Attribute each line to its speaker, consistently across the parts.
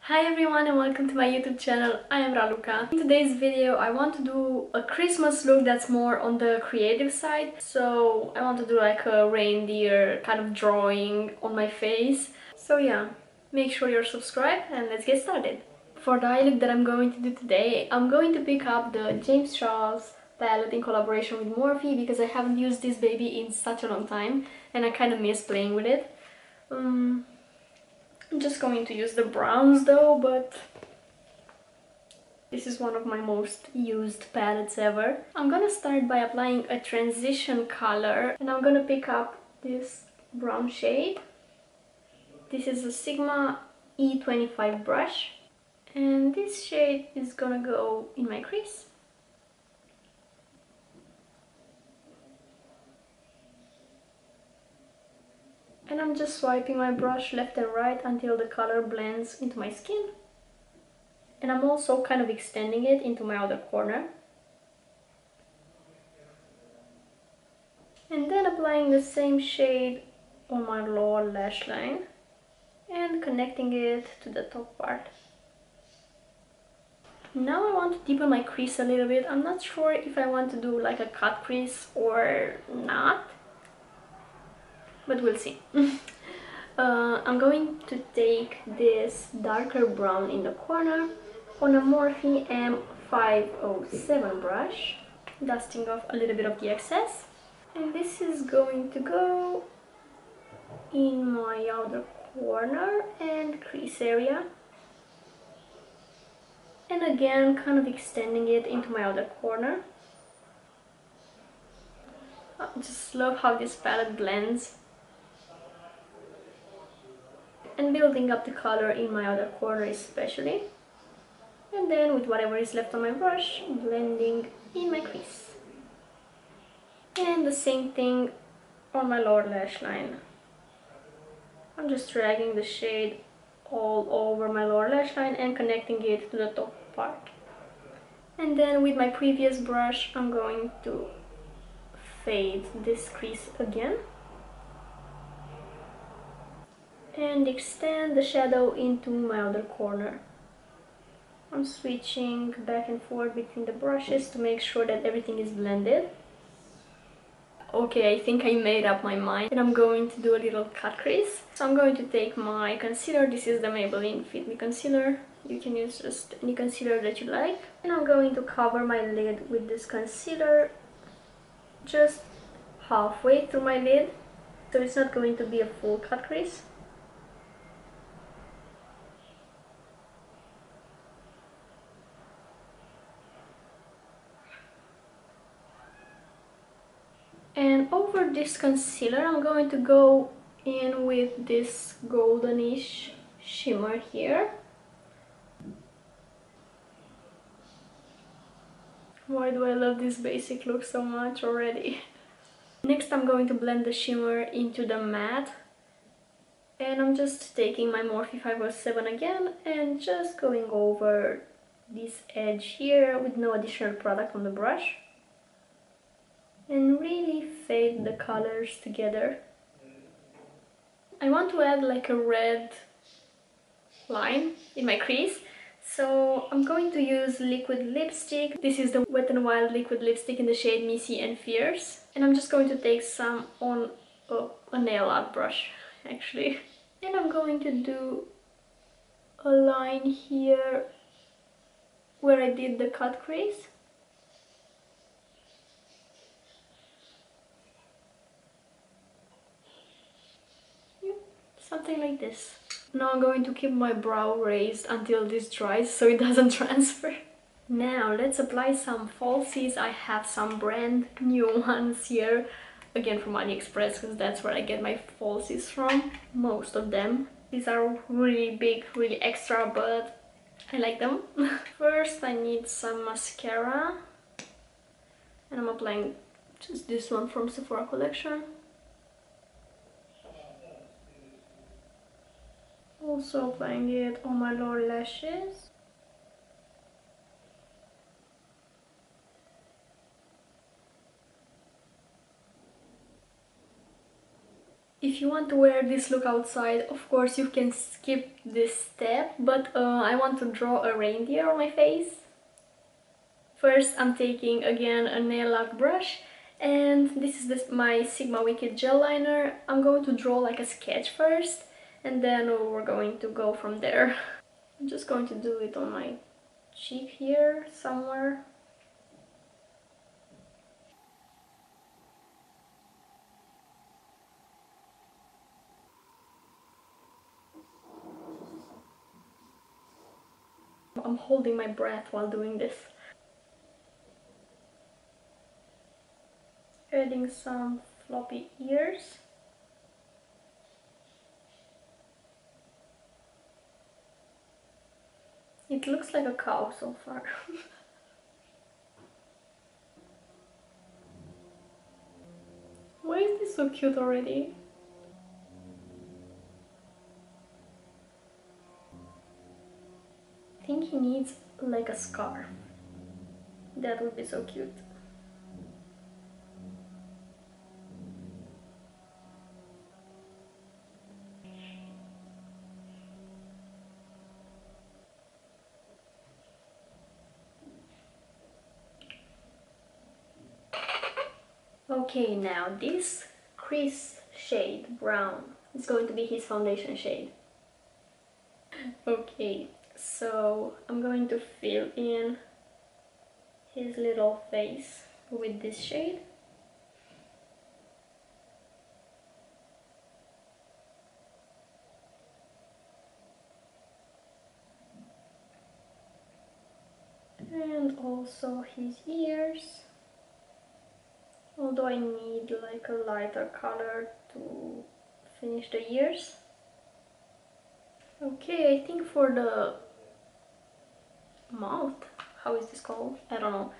Speaker 1: Hi everyone and welcome to my YouTube channel. I am Raluca. In today's video I want to do a Christmas look that's more on the creative side. So I want to do like a reindeer kind of drawing on my face. So yeah, make sure you're subscribed and let's get started. For the eye look that I'm going to do today, I'm going to pick up the James Charles palette in collaboration with Morphe because I haven't used this baby in such a long time and I kind of miss playing with it. I'm just going to use the browns though, but this is one of my most used palettes ever. I'm gonna start by applying a transition color and I'm gonna pick up this brown shade. This is a Sigma E25 brush and this shade is gonna go in my crease. And I'm just swiping my brush left and right until the color blends into my skin. And I'm also kind of extending it into my outer corner. And then applying the same shade on my lower lash line and connecting it to the top part. Now I want to deepen my crease a little bit. I'm not sure if I want to do like a cut crease or not, but we'll see. I'm going to take this darker brown in the corner on a Morphe M507 brush, dusting off a little bit of the excess. And this is going to go in my outer corner and crease area. And again, kind of extending it into my outer corner. I just love how this palette blends. And building up the color in my outer corner especially. And then with whatever is left on my brush, blending in my crease. And the same thing on my lower lash line. I'm just dragging the shade all over my lower lash line and connecting it to the top part. And then with my previous brush, I'm going to fade this crease again. And extend the shadow into my outer corner. I'm switching back and forth between the brushes to make sure that everything is blended. Okay, I think I made up my mind and I'm going to do a little cut crease. So I'm going to take my concealer. This is the Maybelline Fit Me concealer. You can use just any concealer that you like. And I'm going to cover my lid with this concealer just halfway through my lid. So it's not going to be a full cut crease. And over this concealer, I'm going to go in with this goldenish shimmer here. Why do I love this basic look so much already? Next, I'm going to blend the shimmer into the matte. And I'm just taking my Morphe 507 again and just going over this edge here with no additional product on the brush. And really fade the colors together. I want to add like a red line in my crease, so I'm going to use liquid lipstick. This is the Wet n Wild liquid lipstick in the shade Missy and Fierce, and I'm just going to take some on a nail art brush actually, and I'm going to do a line here where I did the cut crease. Something like this. Now I'm going to keep my brow raised until this dries so it doesn't transfer. Now let's apply some falsies. I have some brand new ones here, again from AliExpress, because that's where I get my falsies from, most of them. These are really big, really extra, but I like them. First I need some mascara, and I'm applying just this one from Sephora collection. Also applying it on my lower lashes. If if you want to wear this look outside, of course you can skip this step, but I want to draw a reindeer on my face. First I'm taking again a nail art brush, and this is my Sigma Wicked gel liner. I'm going to draw like a sketch first, and then we're going to go from there. I'm just going to do it on my cheek here somewhere. I'm holding my breath while doing this. Adding some floppy ears. It looks like a cow so far. Why is this so cute already? I think he needs like a scarf. That would be so cute. Okay, now this crease shade, brown, is going to be his foundation shade. Okay, so I'm going to fill in his little face with this shade. And also his ears. Although I need like a lighter color to finish the ears. Okay, I think for the mouth, how is this called? I don't know.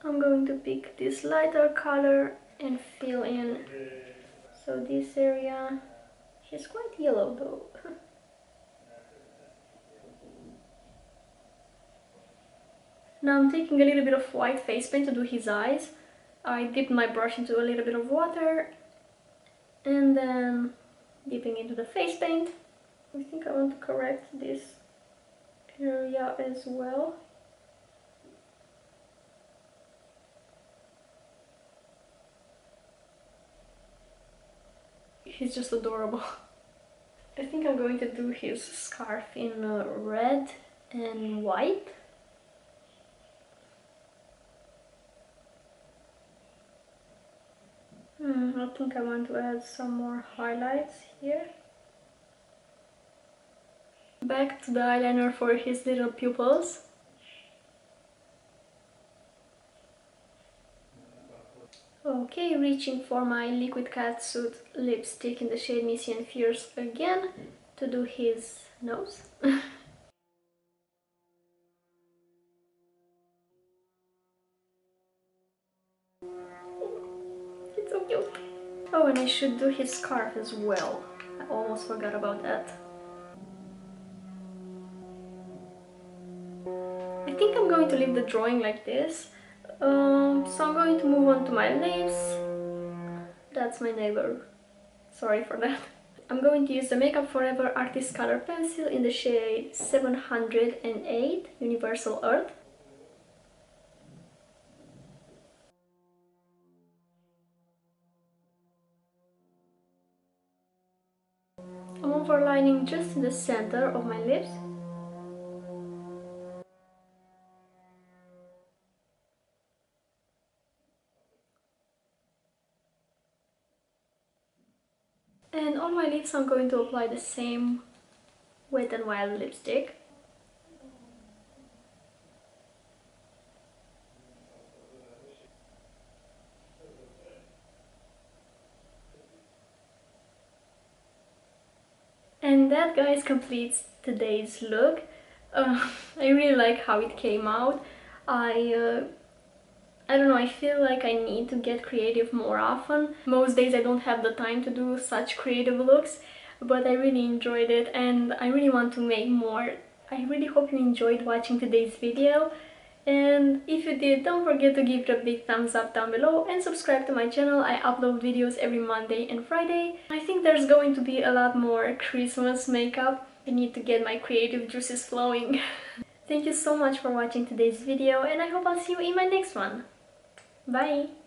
Speaker 1: I'm going to pick this lighter color and fill in. So this area, he's quite yellow though. Now I'm taking a little bit of white face paint to do his eyes. I dipped my brush into a little bit of water and then dipping into the face paint. I think I want to correct this area as well. He's just adorable. I think I'm going to do his scarf in red and white. I think I want to add some more highlights here. Back to the eyeliner for his little pupils. Okay, reaching for my liquid catsuit lipstick in the shade Missy and Fierce again to do his nose. It's so cute. Oh, and I should do his scarf as well. I almost forgot about that. I think I'm going to leave the drawing like this. So I'm going to move on to my lips. That's my neighbor. Sorry for that. I'm going to use the Makeup Forever Artist Color Pencil in the shade 708 Universal Earth. I'm overlining just in the center of my lips. And on my lips I'm going to apply the same Wet n Wild lipstick. And that, guys, completes today's look. I really like how it came out. I don't know, I feel like I need to get creative more often. Most days I don't have the time to do such creative looks, but I really enjoyed it and I really want to make more. I really hope you enjoyed watching today's video. And if you did, don't forget to give it a big thumbs up down below and subscribe to my channel. I upload videos every Monday and Friday. I think there's going to be a lot more Christmas makeup. I need to get my creative juices flowing. Thank you so much for watching today's video, and I hope I'll see you in my next one. Bye!